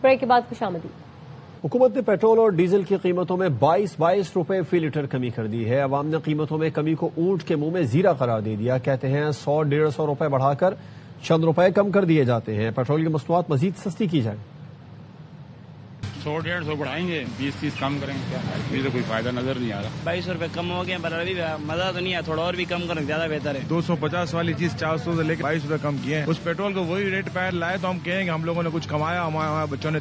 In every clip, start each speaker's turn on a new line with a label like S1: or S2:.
S1: Break کے بعد خوشامدید۔
S2: حکومت نے پیٹرول اور ڈیزل کی قیمتوں میں 22 روپے فی لیٹر کمی کر دی ہے۔ عوام نے قیمتوں میں کمی کو اونٹ کے منہ میں زیرہ قرار دے دیا۔ کہتے ہیں 100-150 روپے بڑھا کر چند روپے کم کر دیے جاتے ہیں۔ پیٹرول کی مصنوعات مزید سستی کی جائیں۔
S3: 100-150 بڑھائیں گے، 20-30 کم کریں گے، ابھی تو کوئی فائدہ نظر نہیں آ رہا۔
S4: 22 روپے کم ہو گئے پر ابھی مزہ تو نہیں ہے، تھوڑا اور بھی کم کریں زیادہ بہتر ہے۔
S3: 250 والی چیز 400 سے لے کے 22 روپے کم کیے ہیں۔ اس پیٹرول کو وہی ریٹ پہ لائے تو ہم کہیں گے ہم لوگوں نے کچھ کمایا، ہمارے بچوں نے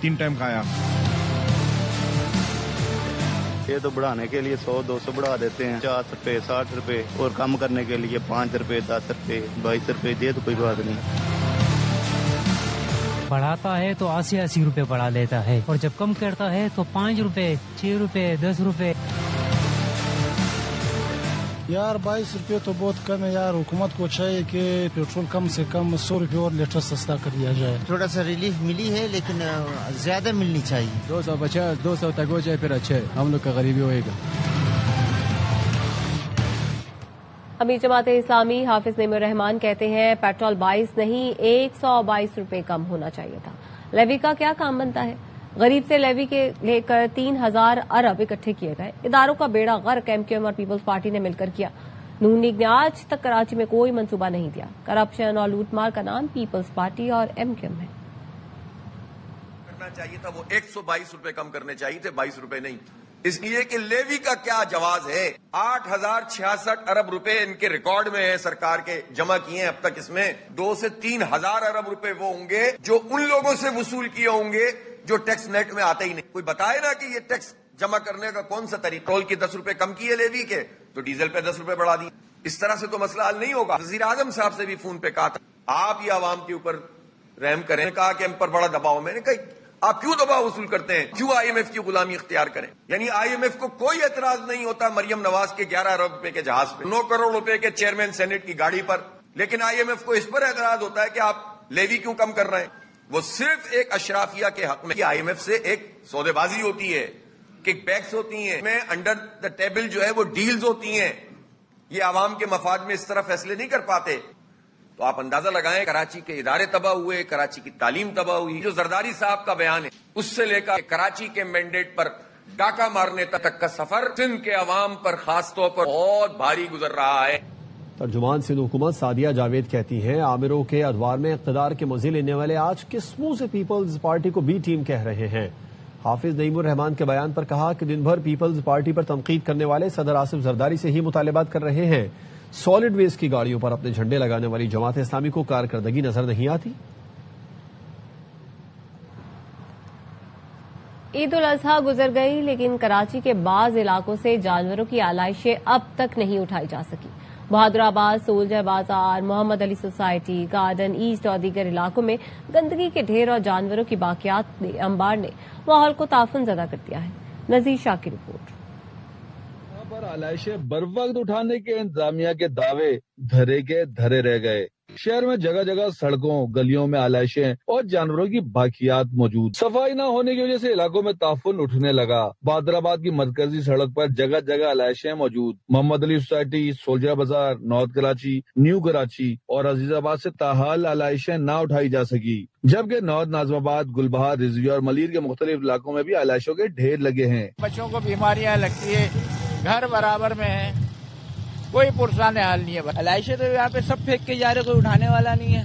S3: 3 ٹائم کھایا۔
S5: یہ تو بڑھانے کے لیے 100-200 بڑھا دیتے ہیں، 50 روپے 60 روپے، اور کم کرنے کے لیے 5 روپے 10 روپے 22 روپے دے تو کوئی بات نہیں۔
S6: بڑھاتا ہے تو 80 روپے بڑھا لیتا ہے، اور جب کم کرتا ہے تو 5 روپے 6 روپے 10 روپے۔
S7: یار 22 روپے تو بہت کم ہے یار، حکومت کو چاہیے کہ پیٹرول کم سے کم 100 روپے اور لیٹر سستا کر دیا جائے۔
S8: تھوڑا سا ریلیف ملی ہے لیکن زیادہ ملنی چاہیے۔
S9: 250-200 تک ہو جائے پھر اچھا ہے، ہم لوگ کا غریبی ہوئے گا۔
S1: امیر جماعت اسلامی حافظ نعیم الرحمان کہتے ہیں پیٹرول 22 نہیں 122 روپے کم ہونا چاہیے تھا۔ لیوی کا کیا کام بنتا ہے؟ غریب سے لیوی کے لے کر 3000 ارب اکٹھے کیے گئے۔ اداروں کا بیڑا غرق ایم کیو ایم اور پیپلز پارٹی نے مل کر کیا۔ نون لیگ نے آج تک کراچی میں کوئی منصوبہ نہیں دیا۔ کرپشن اور لوٹ مار کا نام پیپلز پارٹی اور ایم کیو ایم ہے۔
S10: کرنا چاہیے تھا وہ 122 روپے کم کرنے چاہیے تھے، 22 روپے نہیں، اس لیے کہ لیوی کا کیا جواز ہے۔ 8066 ارب روپے ان کے ریکارڈ میں ہے، سرکار کے جمع کیے ہیں اب تک۔ اس میں 2 سے 3000 ارب روپے وہ ہوں گے جو ان لوگوں سے وصول کیے ہوں گے جو ٹیکس نیٹ میں آتے ہی نہیں۔ کوئی بتائے نا کہ یہ ٹیکس جمع کرنے کا کون سا طریقہ؟ پیٹرول کی 10 روپے کم کیے لیوی کے تو ڈیزل پہ 10 روپے بڑھا دیے۔ اس طرح سے تو مسئلہ حل نہیں ہوگا۔ وزیر اعظم صاحب سے بھی فون پہ کہا تھا آپ یہ عوام کے اوپر رحم کریں، کہا کہ ہم پر بڑا دباؤ۔ میں نے کہا آپ کیوں دباؤ وصول کرتے ہیں، کیوں آئی ایم ایف کی غلامی اختیار کریں؟ یعنی آئی ایم ایف کو کوئی اعتراض نہیں ہوتا مریم نواز کے 11 ارب روپے کے جہاز پہ، 9 کروڑ روپے کے چیئرمین سینٹ کی گاڑی پر، لیکن آئی ایم ایف کو اس پر اعتراض ہوتا ہے کہ آپ لیوی کیوں کم کر رہے ہیں۔ وہ صرف ایک اشرافیہ کے حق میں آئی ایم ایف سے ایک سودے بازی ہوتی ہے، کک بیکس ہوتی ہیں، میں انڈر دا ٹیبل جو ہے وہ ڈیلز ہوتی ہیں۔ یہ عوام کے مفاد میں اس طرح فیصلے نہیں کر پاتے۔ تو آپ اندازہ لگائیں کراچی کے ادارے تباہ ہوئے، کراچی کی تعلیم تباہ ہوئی۔ جو زرداری صاحب کا بیان ہے اس سے لے کر کراچی کے مینڈیٹ پر ڈاکہ مارنے تک کا سفر سندھ کے عوام پر خاص طور پر بہت بھاری گزر رہا ہے۔
S2: ترجمان سندھ حکومت سعدیہ جاوید کہتی ہیں عامروں کے ادوار میں اقتدار کے مزے لینے والے آج کس منہ سے پیپلز پارٹی کو بی ٹیم کہہ رہے ہیں۔ حافظ نعیم الرحمان کے بیان پر کہا کہ دن بھر پیپلز پارٹی پر تنقید کرنے والے صدر آصف زرداری سے ہی مطالبات کر رہے ہیں۔ سالڈ ویسٹ کی گاڑیوں پر اپنے جھنڈے لگانے والی جماعت اسلامی کو کارکردگی نظر نہیں آتی۔
S1: عید الاضحیٰ گزر گئی لیکن کراچی کے بعض علاقوں سے جانوروں کی آلائشیں اب تک نہیں اٹھائی جا سکی۔ بہادر آباد، سولجر بازار، محمد علی سوسائٹی، گارڈن ایسٹ اور دیگر علاقوں میں گندگی کے ڈھیر اور جانوروں کی باقیات انبار نے ماحول کو تعفن زدہ کر دیا ہے۔ نذیر شاہ کی رپورٹ۔
S11: پر آلائشیں بر وقت اٹھانے کے انتظامیہ کے دعوے دھرے کے دھرے رہ گئے۔ شہر میں جگہ جگہ سڑکوں گلیوں میں آلائشیں اور جانوروں کی باقیات موجود۔ صفائی نہ ہونے کی وجہ سے علاقوں میں تعفن اٹھنے لگا۔ بہادر آباد کی مرکزی سڑک پر جگہ جگہ آلائشیں موجود۔ محمد علی سوسائٹی، سولجر بازار، نارتھ کراچی، نیو کراچی اور عزیز آباد سے تاحال آلائشیں نہ اٹھائی جا سکی، جبکہ نارتھ ناظم آباد، گلبہار، رضوی اور ملیر کے مختلف علاقوں میں بھی آلائشوں کے ڈھیر لگے ہیں۔
S12: بچوں کو بیماریاں لگتی ہے، گھر برابر میں ہے، کوئی پرسان حال نہیں ہے۔ علائشیں تو یہاں پہ سب پھینک کے جا رہے، کوئی اٹھانے والا نہیں ہے۔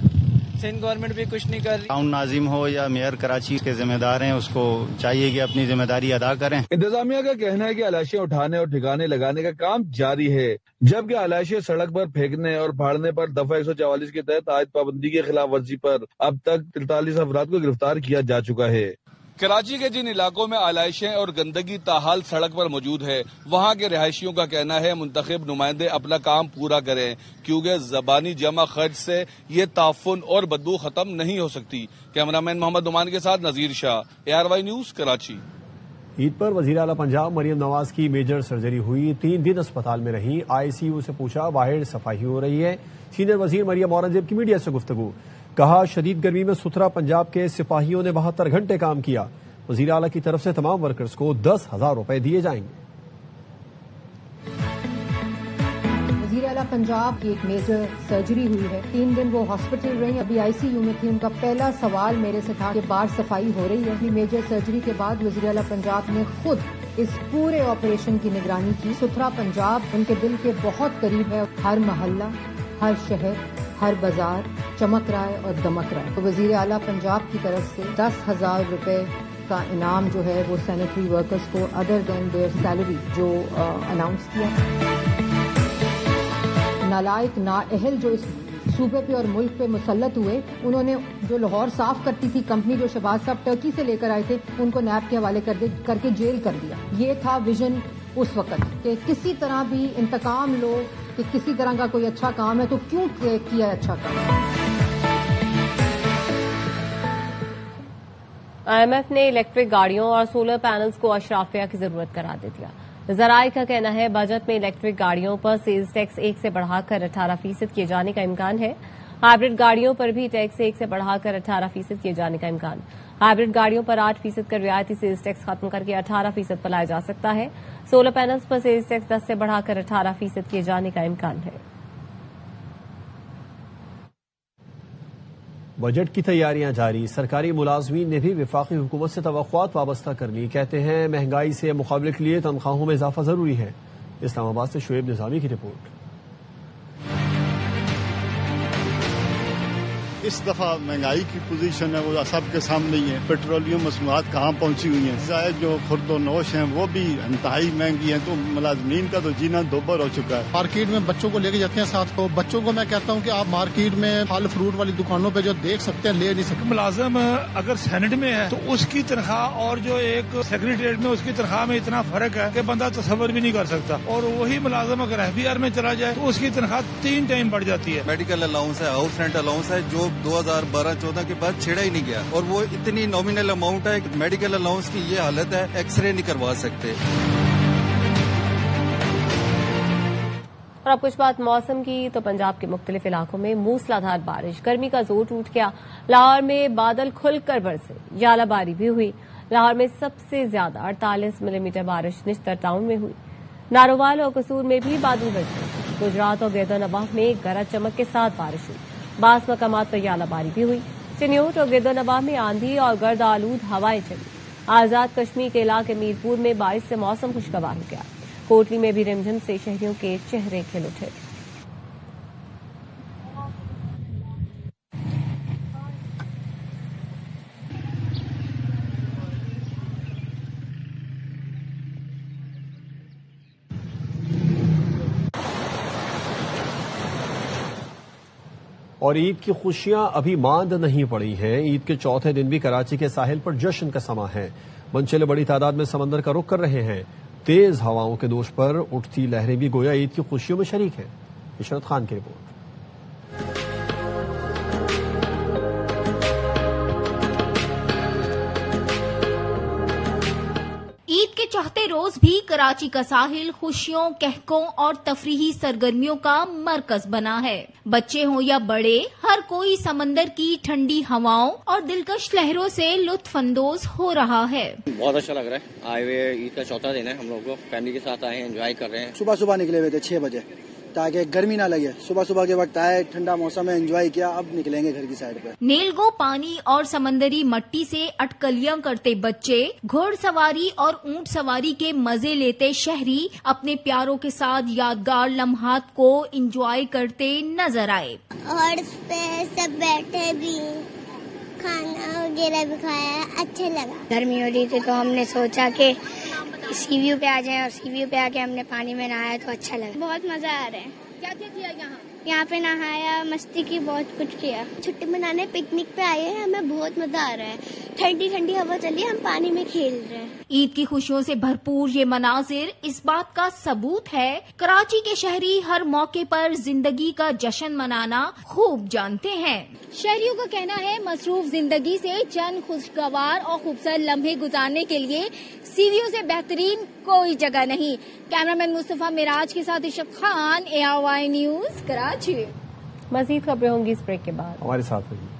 S12: سندھ گورنمنٹ بھی کچھ نہیں کر رہی۔
S5: ٹاؤن ناظم ہو یا میئر کراچی کے ذمہ دار ہیں، اس کو چاہیے کہ اپنی ذمہ داری ادا کریں۔
S11: انتظامیہ کا کہنا ہے کہ علائشیں اٹھانے اور ٹھکانے لگانے کا کام جاری ہے، جبکہ علائشیں سڑک پر پھینکنے اور پھاڑنے پر دفعہ 144 کے تحت عائد پابندی کی خلاف ورزی پر اب تک 43 افراد کو گرفتار کیا جا چکا ہے۔
S13: کراچی کے جن علاقوں میں آلائشیں اور گندگی تاحال سڑک پر موجود ہے، وہاں کے رہائشیوں کا کہنا ہے منتخب نمائندے اپنا کام پورا کریں، کیونکہ زبانی جمع خرچ سے یہ تعفن اور بدبو ختم نہیں ہو سکتی۔ کیمرہ مین محمد نعمان کے ساتھ نذیر شاہ، ARY نیوز کراچی۔
S2: عید پر وزیر اعلیٰ پنجاب مریم نواز کی میجر سرجری ہوئی، 3 دن اسپتال میں رہیں۔ ICU سے پوچھا باہر صفائی ہو رہی ہے۔ سینئر وزیر مریم اورنگزیب کی میڈیا سے گفتگو، کہا شدید گرمی میں ستھرا پنجاب کے سپاہیوں نے 72 گھنٹے کام کیا۔ وزیر اعلیٰ کی طرف سے تمام ورکرز کو 10,000 روپے دیے جائیں گے۔
S14: وزیر اعلیٰ اعلیٰ پنجاب کی ایک میجر سرجری ہوئی ہے. 3 دن وہ ہاسپٹل رہی, ابھی ICU میں تھی. ان کا پہلا سوال میرے سے تھا کہ بار صفائی ہو رہی ہے. اپنی میجر سرجری کے بعد وزیر اعلیٰ پنجاب نے خود اس پورے آپریشن کی نگرانی کی. ستھرا پنجاب ان کے دل کے بہت قریب ہے. ہر محلہ, ہر شہر, ہر بازار چمک رہا ہے اور دمک رہا ہے. تو وزیر اعلیٰ پنجاب کی طرف سے 10,000 روپے کا انعام جو ہے وہ سینیٹری ورکرز کو ادر دین دیئر سیلری جو اناؤنس کیا. نالائق نااہل جو اس صوبے پہ اور ملک پہ مسلط ہوئے, انہوں نے جو لاہور صاف کرتی تھی کمپنی جو شہباز صاحب ٹرکی سے لے کر آئے تھے, ان کو نیب کے حوالے کر کے جیل کر دیا. یہ تھا ویژن اس وقت کہ کسی طرح بھی انتقام لو کہ کسی طرح کا کوئی اچھا کام ہے تو کیوں کیا اچھا کام.
S1: IMF نے الیکٹرک گاڑیوں اور سولر پینلز کو اشرافیہ کی ضرورت قرار دے دیا. ذرائع کا کہنا ہے بجٹ میں الیکٹرک گاڑیوں پر سیلز ٹیکس 1 سے بڑھا کر 18% کیے جانے کا امکان ہے. ہائبرڈ گاڑیوں پر بھی ٹیکس 1 سے بڑھا کر 18% کیے جانے کا امکان. ہائبرڈ گاڑیوں پر 8% کا رعایتی سیلز ٹیکس ختم کر کے 18% پر لایا جا سکتا ہے. سولر پینلز پر سیلز ٹیکس 10 سے بڑھا کر 18% کیے جانے کا امکان ہے.
S2: بجٹ کی تیاریاں جاری. سرکاری ملازمین نے بھی وفاقی حکومت سے توقعات وابستہ کر لی. کہتے ہیں مہنگائی سے مقابلے کے لیے تنخواہوں میں اضافہ ضروری ہے. اسلام آباد سے شعیب نظامی کی رپورٹ.
S15: اس دفعہ مہنگائی کی پوزیشن ہے وہ سب کے سامنے ہی ہے. پیٹرولیم مصنوعات کہاں پہنچی ہوئی ہیں, زائد جو خرد و نوش ہیں وہ بھی انتہائی مہنگی ہیں. تو ملازمین کا تو جینا دوبر ہو چکا ہے.
S7: مارکیٹ میں بچوں کو لے کے جاتے ہیں ساتھ, کو بچوں کو میں کہتا ہوں کہ آپ مارکیٹ میں پھل فروٹ والی دکانوں پہ جو دیکھ سکتے ہیں لے نہیں سکتے.
S16: ملازم اگر سینٹ میں ہے تو اس کی تنخواہ اور جو ایک سیکریٹریٹ میں اس کی تنخواہ میں اتنا فرق ہے کہ بندہ تصور بھی نہیں کر سکتا. اور وہی ملازم اگر FBR میں چلا جائے تو اس کی تنخواہ 3 ٹائم بڑھ جاتی ہے.
S17: میڈیکل الاؤنس ہے, ہاؤس رینٹ الاؤنس ہے جو 2012-14 کے بعد چھیڑا ہی نہیں گیا, اور وہ اتنی نامینل اماؤنٹ ہے کہ میڈیکل الاؤنس کی یہ حالت ہے ایکس رے نہیں کروا سکتے.
S1: اور اب کچھ بات موسم کی تو پنجاب کے مختلف علاقوں میں موسلا دھار بارش, گرمی کا زور ٹوٹ گیا. لاہور میں بادل کھل کر برسے, ژالہ باری بھی ہوئی. لاہور میں سب سے زیادہ 48 ملی میٹر بارش نشتر ٹاؤن میں ہوئی. نارووال اور قصور میں بھی بادل برسے. گجرات اور گرد و نواح میں گرج چمک کے ساتھ بارش ہوئی. بعض مقامات پر ژالہ باری بھی ہوئی. چنیوٹ اور گرد و نواح میں آندھی اور گرد آلود ہوائیں چلی. آزاد کشمیر کے علاقے میرپور میں بارش سے موسم خوشگوار ہو گیا. کوٹلی میں بھی رمجھم سے شہریوں کے چہرے کھل اٹھے.
S2: اور عید کی خوشیاں ابھی ماند نہیں پڑی ہیں. عید کے چوتھے دن بھی کراچی کے ساحل پر جشن کا سماں ہے. منچلے بڑی تعداد میں سمندر کا رخ کر رہے ہیں. تیز ہواؤں کے دوش پر اٹھتی لہریں بھی گویا عید کی خوشیوں میں شریک ہیں. عشرت خان کی رپورٹ.
S18: عید کے چوتھے روز بھی کراچی کا ساحل خوشیوں, کہکوں اور تفریحی سرگرمیوں کا مرکز بنا ہے. بچے ہوں یا بڑے, ہر کوئی سمندر کی ٹھنڈی ہواؤں اور دلکش لہروں سے لطف اندوز ہو رہا ہے.
S19: بہت اچھا لگ رہا ہے. آئے ہوئے عید کا چوتھا دن ہے, ہم لوگ کو فیملی کے ساتھ آئے ہیں, انجوائے کر رہے ہیں.
S20: صبح نکلے ہوئے تھے 6 بجے تاکہ گرمی نہ لگے. صبح کے وقت آئے, ٹھنڈا موسم ہے, انجوائے کیا. اب نکلیں گے گھر کی سائڈ پہ.
S18: نیلگو پانی اور سمندری مٹی سے اٹکلیاں کرتے بچے, گھوڑ سواری اور اونٹ سواری کے مزے لیتے شہری اپنے پیاروں کے ساتھ یادگار لمحات کو انجوائے کرتے نظر آئے.
S21: اور اس پہ سب بیٹھے بھی, کھانا وغیرہ بھی کھایا, اچھا لگا.
S22: گرمی ہو رہی تھی تو ہم نے سوچا کہ سی ویو پہ آ جائیں, اور سی ویو پہ آ کے ہم نے پانی میں نہایا تو اچھا لگا.
S21: بہت مزہ آ رہا ہے.
S18: کیا کیا
S21: یہاں پہ نہایا, مستی کی, بہت کچھ کیا. چھٹی منانے پکنک پہ آئے ہیں, ہمیں بہت مزہ آ رہا ہے. ٹھنڈی ہوا چلی ہے, ہم پانی میں کھیل رہے ہیں.
S18: عید کی خوشیوں سے بھرپور یہ مناظر اس بات کا ثبوت ہے کراچی کے شہری ہر موقع پر زندگی کا جشن منانا خوب جانتے ہیں. شہریوں کا کہنا ہے مصروف زندگی سے چند خوشگوار اور خوبصورت لمحے گزارنے کے لیے سی ویو سے بہترین کوئی جگہ نہیں. کیمرامین مصطفیٰ معراج کے ساتھ عشرت خان, ARY نیوز, کراچی.
S1: مزید خبریں ہوں گی اس بریک کے بعد.
S2: ہمارے ساتھ رہیے.